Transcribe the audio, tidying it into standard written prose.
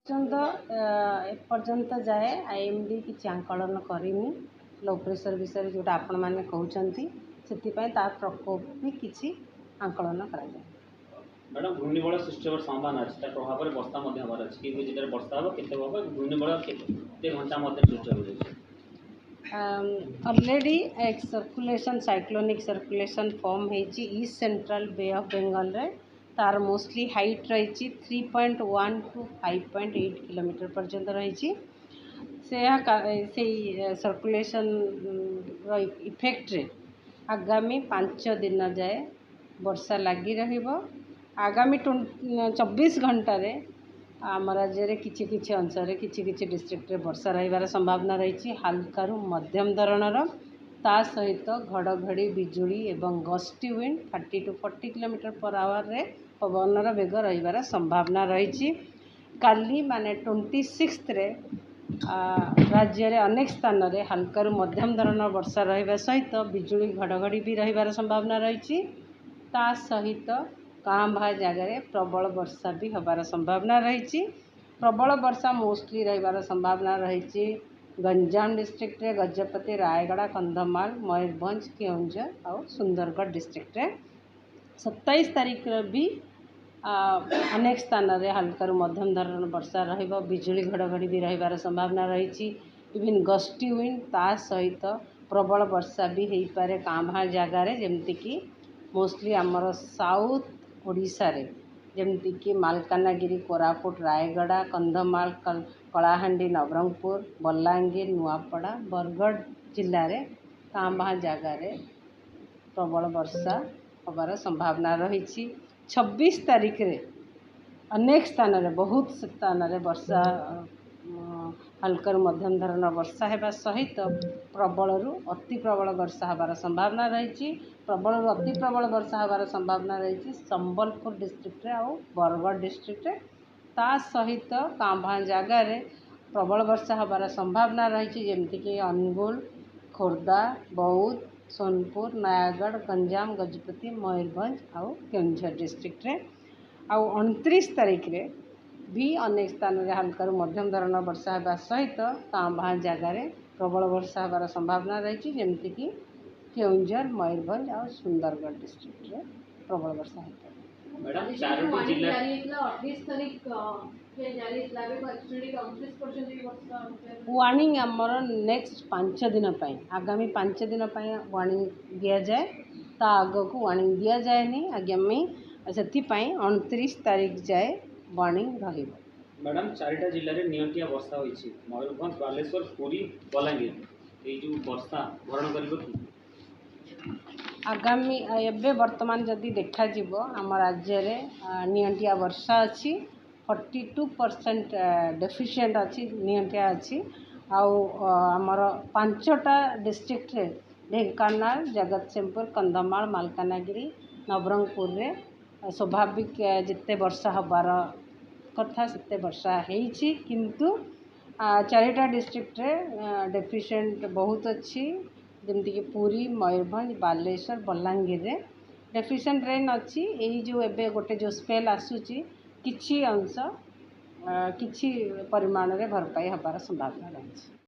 एपर्यंत जाए आईएमडी किसी आंकलन करनी लो प्रेशर विषय जोटा आपण मैंने कहते से प्रकोप भी किसी आंकलन कर मैडम घूर्णिबल सृष्टि होकर संभावना अच्छी प्रभाव में वर्षा हमार अच्छी कि जिले वर्षा हम के घूर्णिबल के घंटा सृष्टि हो ऑलरेडी एक सर्कुलेशन साइक्लोनिक सर्कुलेशन फॉर्म होती east central bay of Bengal रे तार मोस्टली हाइट रही 3.1 टू 5.8 किलोमीटर पर्यंत रही से सर्कुलेशन इफेक्ट रे आगामी 5 दिन जाए वर्षा लगी रहिबो। आगामी 24 घंटा रे आम राज्य में किछि अंश किछि डिस्ट्रिक्ट रे वर्षा रहिबार संभावना रही हल्का मध्यम धरणर ता सहित घड़घड़ी बिजुली एवं gusty wind 30 to 40 kilometre per hour रे पवनर बेग रहिबार संभावना रही। काली माने 26 रे राज्य रे अनेक स्थान रे हल्का मध्यम धरणर वर्षा रहिबा सहित बिजुली घड़घड़ी भी रहिबार संभावना रही ता सहित काँ भा जगह प्रबल वर्षा भी हबार संभावना रही। प्रबल वर्षा मोस्टली रहिबार संभावना रही गंजाम डिस्ट्रिक्ट रे गजपति रायगड़ा कंधमाल मयूरभंज केउंझर और सुंदरगढ़ डिस्ट्रिक्ट रे 27 तारीख भी अनेक स्थान रे हल्का मध्यम धरण वर्षा रहिबो बिजुली घड़घड़ी भी रहिबार संभावना रही। इवन गस्टी विंड ता सहित प्रबल वर्षा भी हो पारे काँ भा जगार जमती कि मोस्टली आमर साउथ ओडिशा रे जमती कि मालकानगिरी कोरापुट रायगड़ा कंधमाल कलाहांडी नवरंगपुर बलांगीर नुआपड़ा बरगढ़ जिले में काँ भा जगार प्रबल वर्षा हबार संभावना रही। 26 तारीख रे अनेक स्थान रे बहुत स्थान रे वर्षा हल्का मध्यम धरण वर्षा होगा सहित प्रबल अति प्रबल वर्षा हबार संभावना रही। प्रबल अति प्रबल वर्षा हबार संभावना रही संबलपुर डिस्ट्रिक्ट रे और बरगढ़ डिस्ट्रिक्ट रे ता सहित काँ भा जगार प्रबल वर्षा हबार संभावना रही जमती कि अनुगुल खोर्धा बौद्ध सोनपुर नयागढ़ गंजाम गजपति मयूरभंज और केउंझर डिस्ट्रिक्ट रे आउ 29 तारीख रे भी अनेक स्थान रे हल्का मध्यम धरण वर्षा होगा सहित काँ भा जगार प्रबल वर्षा हबार संभावना रही जमती कि केउंझर मयूरभंज और सुंदरगढ़ डिस्ट्रिक्ट रे प्रबल वर्षा होता वार्निंग आमर नेक्स्ट 5 दिन आगामी 5 दिन वार्निंग दि जाए ता आग को वार्निंग दि जाए आगामी से 29 तारीख जाए वार्निंग रही। मैडम 4टा जिले में नियंत्रित वर्षा होती मयूरभंज बालेश्वर पुरी बलांगीर ये जो वर्षा भरण कर आगामी एबे वर्तमान जदि देखा आम राज्य में नियंत्रित वर्षा अच्छी 42% डेफिशिएंट अच्छी नियंत्रित अच्छी आमर 5टा डिस्ट्रिक्ट रे ढेंकानाल जगतसिंहपुर कंधमाल मालकानगिरी नवरंगपुर रे स्वाभाविक जिते वर्षा हबार कथा से वर्षा होती किंतु 4टा डिस्ट्रिक्ट रे डेफिशिएंट बहुत अच्छी जमती कि पुरी मयूरभंज बालेश्वर बलांगीर रे डेफिशिएंट रेन अच्छी यही जो एबे गोटे जो स्पेल आसूची किछि अंश किछि परिमाण रे भरपाई हबार संभावना रही।